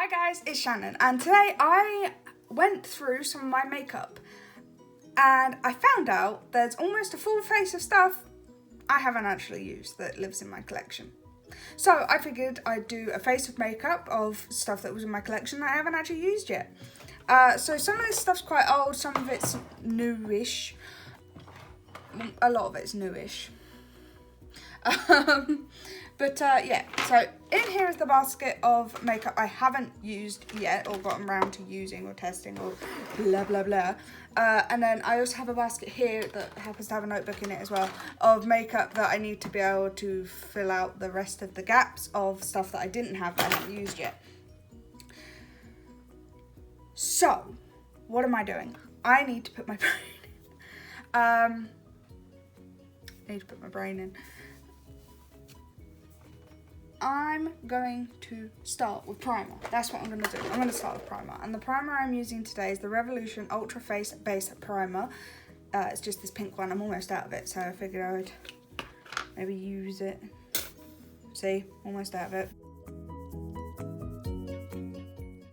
Hi guys, it's Shannon, and today I went through some of my makeup and I found out there's almost a full face of stuff I haven't actually used that lives in my collection. So I figured I'd do a face of makeup of stuff that was in my collection that I haven't actually used yet. So some of this stuff's quite old, some of it's newish. A lot of it's newish. Yeah, so in here is the basket of makeup I haven't used yet or gotten around to using or testing or blah blah blah. And then I also have a basket here that happens to have a notebook in it as well of makeup that I need to be able to fill out the rest of the gaps of stuff that I didn't have that I haven't used yet. So, what am I doing? I need to put my brain in. I'm going to start with primer. That's what I'm going to do. I'm going to start with primer. And the primer I'm using today is the Revolution Ultra Face Base Primer. It's just this pink one. I'm almost out of it, so I figured I would maybe use it. See? Almost out of it.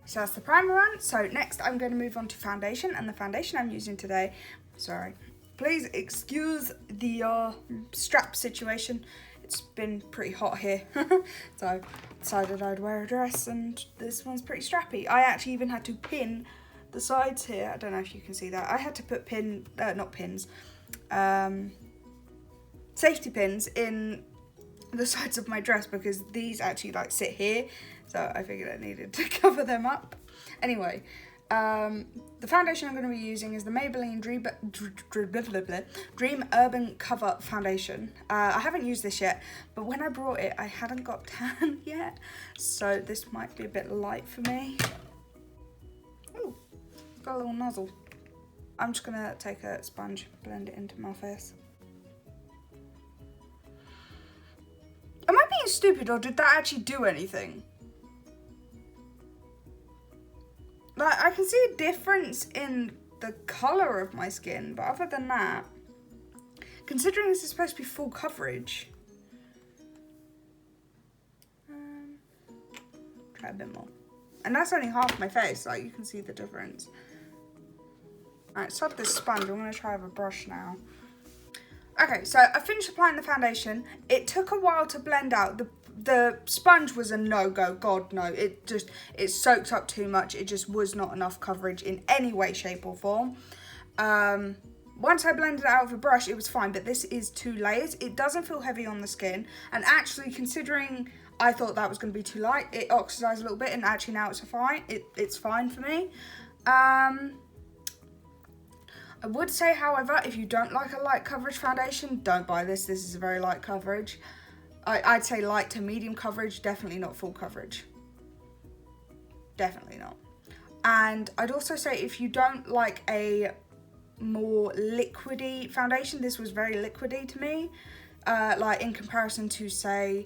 So that's the primer on. So next I'm going to move on to foundation. And the foundation I'm using today, sorry, please excuse the strap situation. It's been pretty hot here, so I decided I'd wear a dress, and this one's pretty strappy. I actually even had to pin the sides here. I don't know if you can see that. I had to put safety pins in the sides of my dress because these actually like sit here, so I figured I needed to cover them up. Anyway, the foundation I'm going to be using is the Maybelline Dream Urban Cover Foundation. I haven't used this yet, but when I brought it, I hadn't got tan yet, so this might be a bit light for me. Ooh, it's got a little nozzle. I'm just going to take a sponge, blend it into my face. Am I being stupid, or did that actually do anything? Like, I can see a difference in the colour of my skin, but other than that, considering this is supposed to be full coverage, try a bit more. And that's only half my face, like, you can see the difference. Alright, so I have this sponge. I'm going to try with a brush now. Okay, so I finished applying the foundation. It took a while to blend out. The sponge was a no-go. God, no. It soaked up too much. It just was not enough coverage in any way, shape, or form. Once I blended it out with a brush, it was fine, but this is 2 layers. It doesn't feel heavy on the skin, and actually, considering I thought that was going to be too light, it oxidized a little bit, and actually now it's fine. It's fine for me. I would say, however, if you don't like a light coverage foundation, don't buy this. This is a very light coverage. I'd say light to medium coverage, definitely not full coverage. Definitely not. And I'd also say if you don't like a more liquidy foundation, this was very liquidy to me. Like in comparison to, say,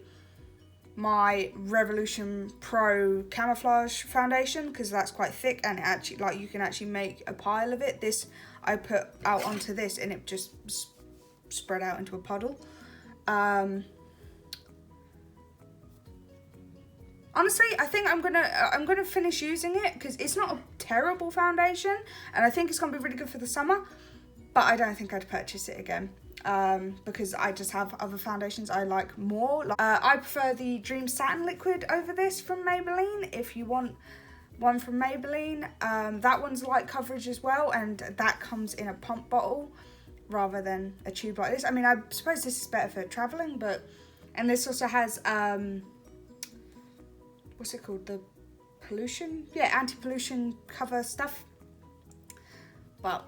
my Revolution Pro Camouflage foundation, because that's quite thick and it actually, like, you can actually make a pile of it. This I put out onto this and it just spread out into a puddle. Honestly, I think I'm gonna finish using it because it's not a terrible foundation, and I think it's gonna be really good for the summer. But I don't think I'd purchase it again. Because I just have other foundations I like more. I prefer the Dream Satin Liquid over this from Maybelline. If you want one from Maybelline, that one's light coverage as well, and that comes in a pump bottle rather than a tube like this. I mean, I suppose this is better for traveling, and this also has what's it called? The pollution? Yeah, anti-pollution cover stuff. Well,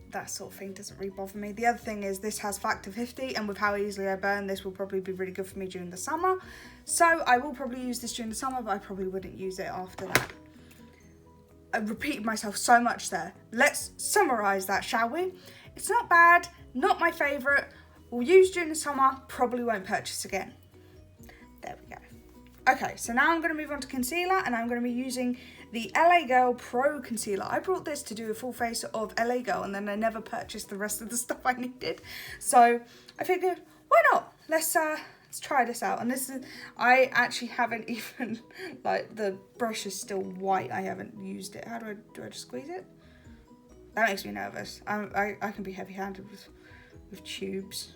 that sort of thing doesn't really bother me. The other thing is this has factor 50, and with how easily I burn, this will probably be really good for me during the summer. So I will probably use this during the summer, but I probably wouldn't use it after that. I repeated myself so much there. Let's summarise that, shall we? It's not bad, not my favourite. We'll use during the summer, probably won't purchase again. There we go. Okay, so now I'm going to move on to concealer, and I'm going to be using the LA Girl Pro Concealer. I brought this to do a full face of LA Girl, and then I never purchased the rest of the stuff I needed. So I figured, why not? Let's let's try this out. And this is, I actually haven't even, like, the brush is still white. I haven't used it. How do I just squeeze it? That makes me nervous. I can be heavy-handed with tubes.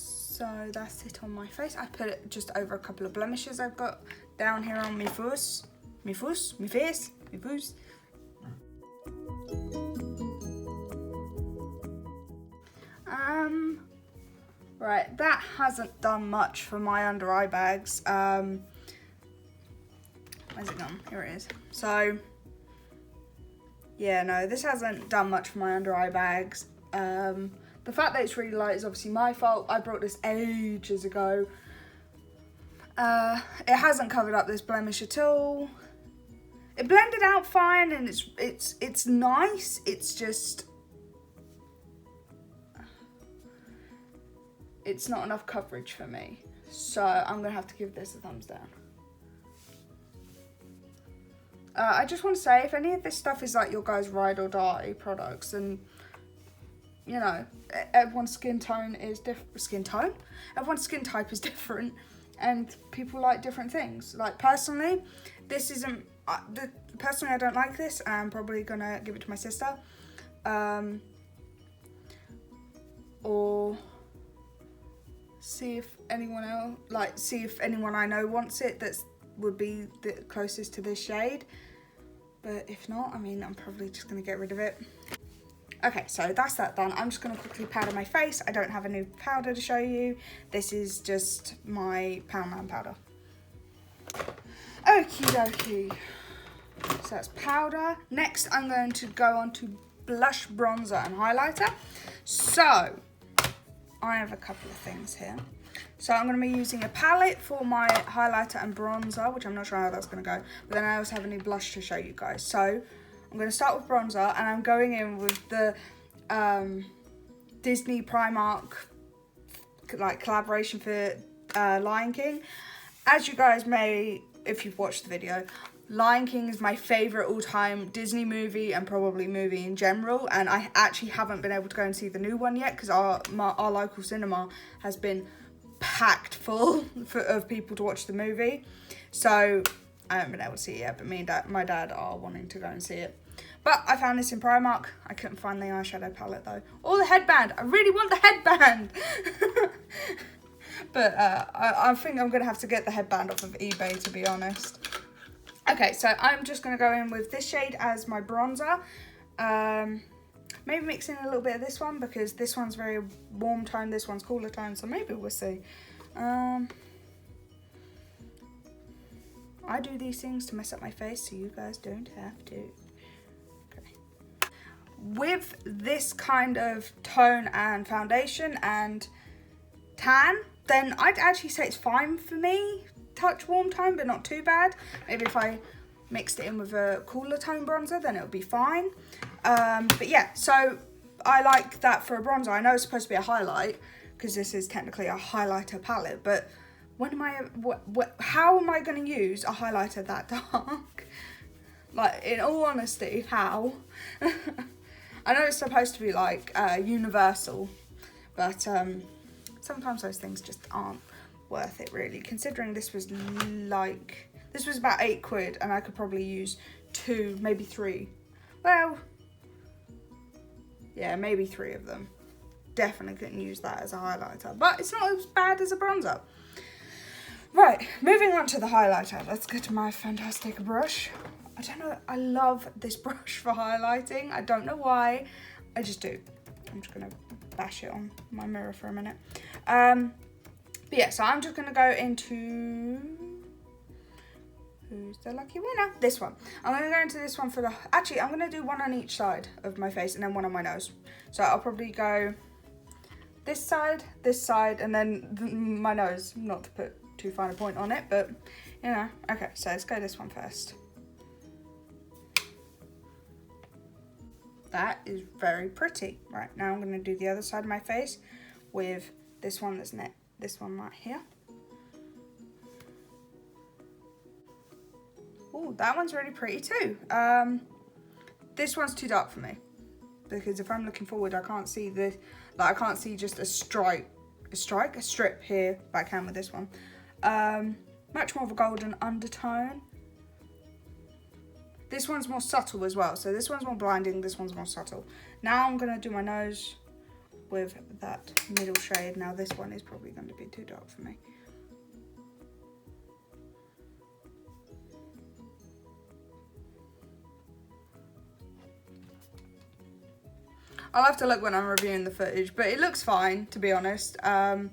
So that's it on my face. I put it just over a couple of blemishes I've got down here on my face. Right, that hasn't done much for my under eye bags. Where's it gone? Here it is. So, yeah, no, this hasn't done much for my under eye bags. The fact that it's really light is obviously my fault. I brought this ages ago. It hasn't covered up this blemish at all. It blended out fine and it's nice. It's just, it's not enough coverage for me. So I'm gonna have to give this a thumbs down. I just want to say, if any of this stuff is like your guys' ride or die products, then, you know, everyone's skin tone is different. Everyone's skin type is different, and people like different things. Like, personally, this isn't, personally I don't like this. I'm probably gonna give it to my sister. Or see if anyone else, like, see if anyone I know wants it that's would be the closest to this shade. But if not, I mean, I'm probably just gonna get rid of it. Okay, so that's that done. I'm just gonna quickly powder my face. I don't have a new powder to show you. This is just my Poundland powder. Okie dokie. So that's powder. Next, I'm going to go on to blush, bronzer, and highlighter. So, I have a couple of things here. So I'm going to be using a palette for my highlighter and bronzer, which I'm not sure how that's going to go. But then I also have a new blush to show you guys. So I'm going to start with bronzer, and I'm going in with the Disney Primark like collaboration for Lion King. As you guys may, if you've watched the video, Lion King is my favourite all-time Disney movie and probably movie in general, and I actually haven't been able to go and see the new one yet because our local cinema has been packed full of people to watch the movie, so I haven't been able to see it yet, but me and my dad are wanting to go and see it. But I found this in Primark. I couldn't find the eyeshadow palette though, or the headband. I really want the headband. But I think I'm gonna have to get the headband off of eBay, to be honest. Okay, so I'm just going to go in with this shade as my bronzer. Maybe mix in a little bit of this one because this one's very warm tone, this one's cooler tone, so maybe we'll see. I do these things to mess up my face so you guys don't have to. Okay. With this kind of tone and foundation and tan, then I'd actually say it's fine for me. Touch warm tone, but not too bad. Maybe if I mixed it in with a cooler tone bronzer, then it would be fine. But yeah, so I like that for a bronzer. I know it's supposed to be a highlight because this is technically a highlighter palette, but when am I, how am I going to use a highlighter that dark? Like, in all honesty, how? I know it's supposed to be like universal, but sometimes those things just aren't worth it, really, considering this was like, this was about £8 and I could probably use 2, maybe 3, well, yeah, maybe 3 of them. Definitely couldn't use that as a highlighter, but it's not as bad as a bronzer. Right, moving on to the highlighter. Let's get to my fantastic brush. I don't know, I love this brush for highlighting. I don't know why, I just do. I'm just gonna bash it on my mirror for a minute. But yeah, so I'm just going to go into, who's the lucky winner? This one. I'm going to go into this one for the, actually, I'm going to do one on each side of my face and then one on my nose. So I'll probably go this side, and then my nose, not to put too fine a point on it, but, you know. Okay, so let's go this one first. That is very pretty. Right, now I'm going to do the other side of my face with this one that's this one right here. Ooh, Oh, that one's really pretty too. This one's too dark for me. Because if I'm looking forward, I can't see this. Like, I can't see just a strip here, but I can with this one. Much more of a golden undertone. This one's more subtle as well. So this one's more blinding, this one's more subtle. Now I'm gonna do my nose with that middle shade. Now this one is probably going to be too dark for me. I'll have to look when I'm reviewing the footage, but it looks fine, to be honest. Yeah,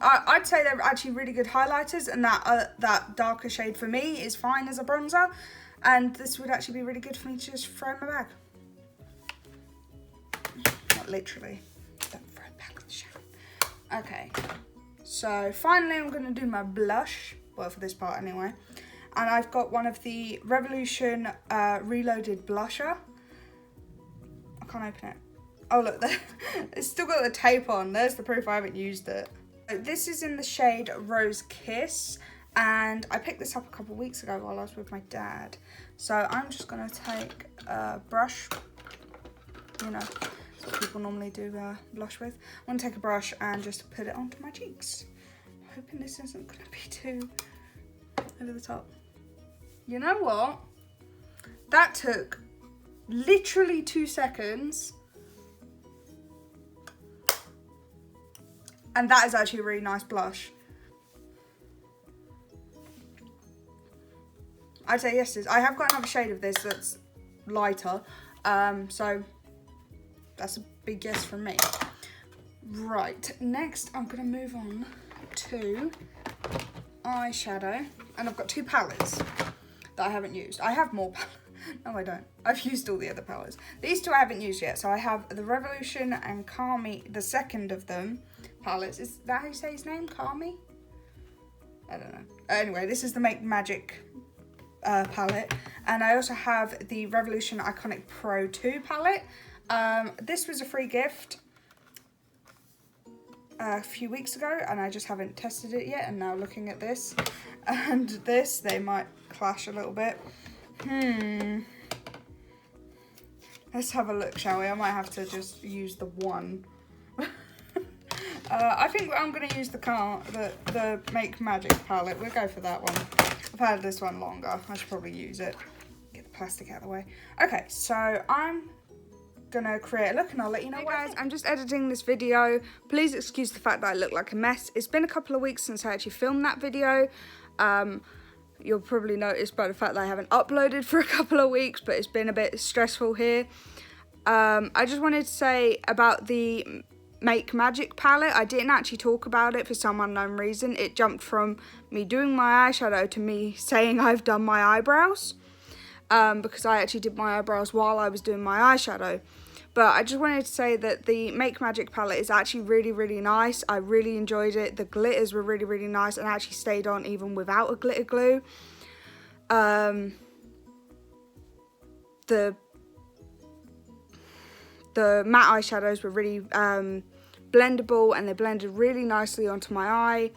I'd say they're actually really good highlighters, and that darker shade for me is fine as a bronzer, and this would actually be really good for me to just throw in my bag. Not literally. Don't throw it back in the shower. Okay, so finally I'm going to do my blush, well, for this part anyway, and I've got one of the Revolution Reloaded Blusher. Can't open it. Oh look, it's still got the tape on. There's the proof I haven't used it. So this is in the shade Rose Kiss, and I picked this up a couple of weeks ago while I was with my dad. So I'm just gonna take a brush, you know, that's what people normally do blush with. I'm gonna take a brush and just put it onto my cheeks. I'm hoping this isn't gonna be too over the top. You know what? That took literally 2 seconds, and that is actually a really nice blush. I'd say yes, I have got another shade of this that's lighter, so that's a big yes from me. Right, next I'm gonna move on to eyeshadow, and I've got 2 palettes that I haven't used. I have more palettes. No, I don't. I've used all the other palettes. These 2 I haven't used yet. So I have the Revolution and Carmi, the second of them palettes. Is that how you say his name? Carmi? I don't know. Anyway, this is the Make Magic palette. And I also have the Revolution Iconic Pro 2 palette. This was a free gift a few weeks ago, and I just haven't tested it yet. And now looking at this and this, they might clash a little bit. Let's have a look, shall we? I might have to just use the one. I think I'm going to use the Make Magic palette. We'll go for that one. I've had this one longer. I should probably use it. Get the plastic out of the way. Okay, so I'm going to create a look and I'll let you know. Hey guys, I'm just editing this video. Please excuse the fact that I look like a mess. It's been a couple of weeks since I actually filmed that video. You'll probably notice by the fact that I haven't uploaded for a couple of weeks, but it's been a bit stressful here. I just wanted to say about the Make Magic palette. I didn't actually talk about it for some unknown reason. It jumped from me doing my eyeshadow to me saying I've done my eyebrows, because I actually did my eyebrows while I was doing my eyeshadow. But I just wanted to say that the Make Magic palette is actually really, really nice. I really enjoyed it. The glitters were really, really nice and actually stayed on even without a glitter glue. The matte eyeshadows were really blendable, and they blended really nicely onto my eye.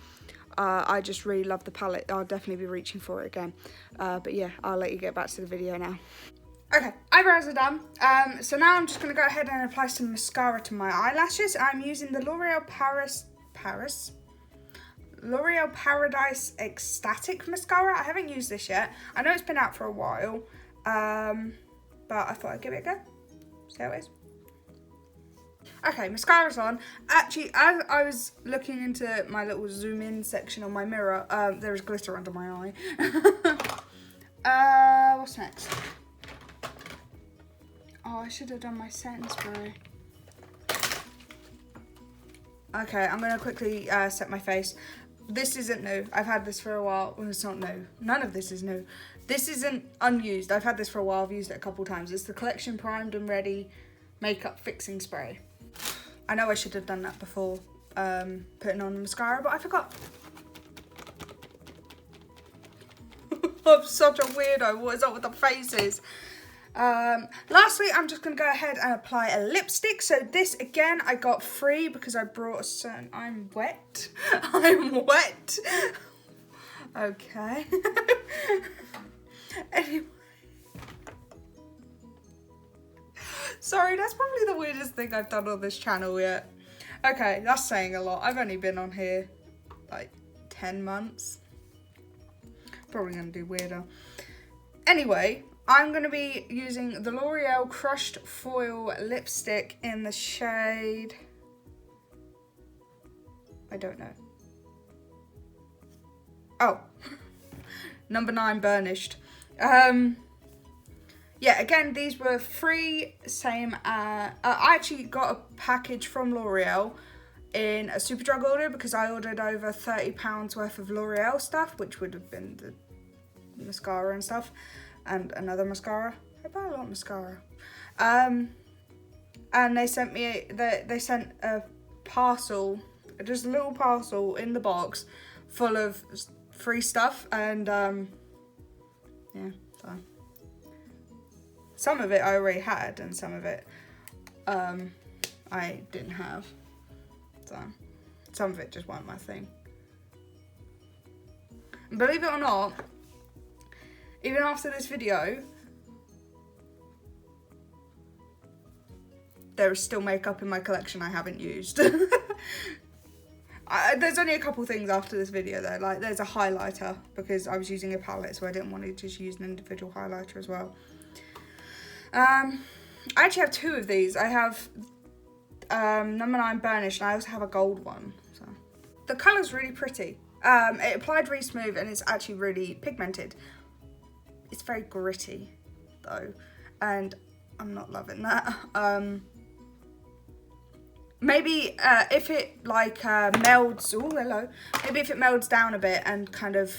I just really love the palette. I'll definitely be reaching for it again. But yeah, I'll let you get back to the video now. Okay, eyebrows are done. So now I'm just going to go ahead and apply some mascara to my eyelashes. I'm using the L'Oreal Paradise Ecstatic Mascara. I haven't used this yet. I know it's been out for a while, but I thought I'd give it a go. See how it is. Okay, mascara's on. Actually, as I was looking into my little zoom in section on my mirror, there was glitter under my eye. What's next? Oh, I should have done my setting spray. Okay, I'm going to quickly set my face. This isn't new. I've had this for a while. Well, it's not new. None of this is new. This isn't unused. I've had this for a while. I've used it a couple times. It's the Collection Primed and Ready Makeup Fixing Spray. I know I should have done that before putting on mascara, but I forgot. I'm such a weirdo. What is up with the faces? Lastly, I'm just going to go ahead and apply a lipstick. So this, again, I got free because I brought a certain... I'm wet. I'm wet. Okay. Anyway. Sorry, that's probably the weirdest thing I've done on this channel yet. Okay, that's saying a lot. I've only been on here like 10 months. Probably gonna do weirder. Anyway, I'm gonna be using the L'Oreal Crushed Foil lipstick in the shade, I don't know. Oh, number 9 Burnished. Yeah, again, these were free, same, I actually got a package from L'Oreal in a Superdrug order because I ordered over £30 worth of L'Oreal stuff, which would have been the mascara and stuff, and another mascara. I buy a lot of mascara. And they sent me, they sent a parcel, just a little parcel in the box full of free stuff, and yeah, so some of it I already had and some of it I didn't have, so some of it just wasn't my thing. And believe it or not, even after this video, there is still makeup in my collection I haven't used. There's only a couple things after this video though, like there's a highlighter because I was using a palette, so I didn't want to just use an individual highlighter as well. I actually have 2 of these. I have number 9 Burnished, and I also have a gold one. So the colour's really pretty. It applied really smooth and it's actually really pigmented. It's very gritty though, and I'm not loving that. Maybe if it like melds, oh hello, maybe if it melds down a bit and kind of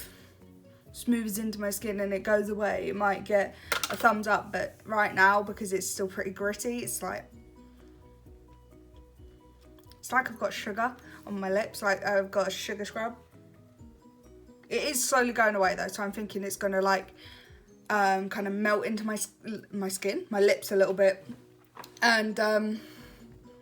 smooths into my skin and it goes away, it might get a thumbs up, but right now, because it's still pretty gritty, it's like I've got sugar on my lips, like I've got a sugar scrub. It is slowly going away though, so I'm thinking it's gonna like kind of melt into my skin, my lips a little bit, and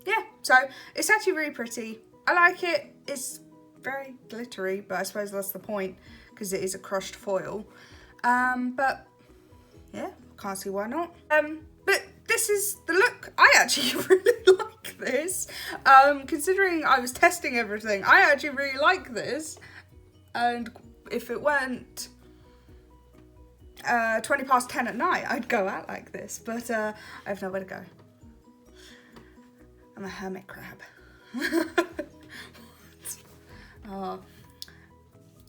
yeah, so it's actually really pretty. I like it. It's very glittery, but I suppose that's the point because it is a crushed foil. But yeah, can't see why not. But this is the look. I actually really like this. Considering I was testing everything, I actually really like this. And if it weren't 20 past 10 at night, I'd go out like this. But I have nowhere to go. I'm a hermit crab. Oh.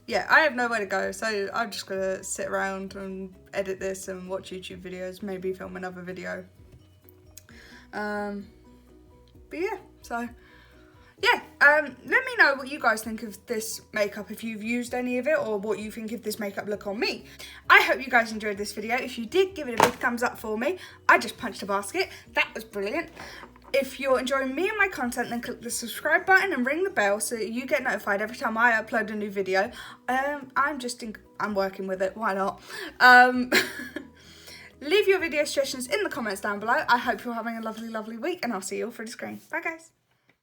Yeah, I have nowhere to go, so I'm just gonna sit around and edit this and watch YouTube videos, maybe film another video. But yeah, so yeah, let me know what you guys think of this makeup, if you've used any of it, or what you think of this makeup look on me. I hope you guys enjoyed this video. If you did, give it a big thumbs up for me. I just punched a basket. That was brilliant. If you're enjoying me and my content, then click the subscribe button and ring the bell so that you get notified every time I upload a new video. I'm working with it, why not? Leave your video suggestions in the comments down below. I hope you're having a lovely, lovely week, and I'll see you all through the screen. Bye guys.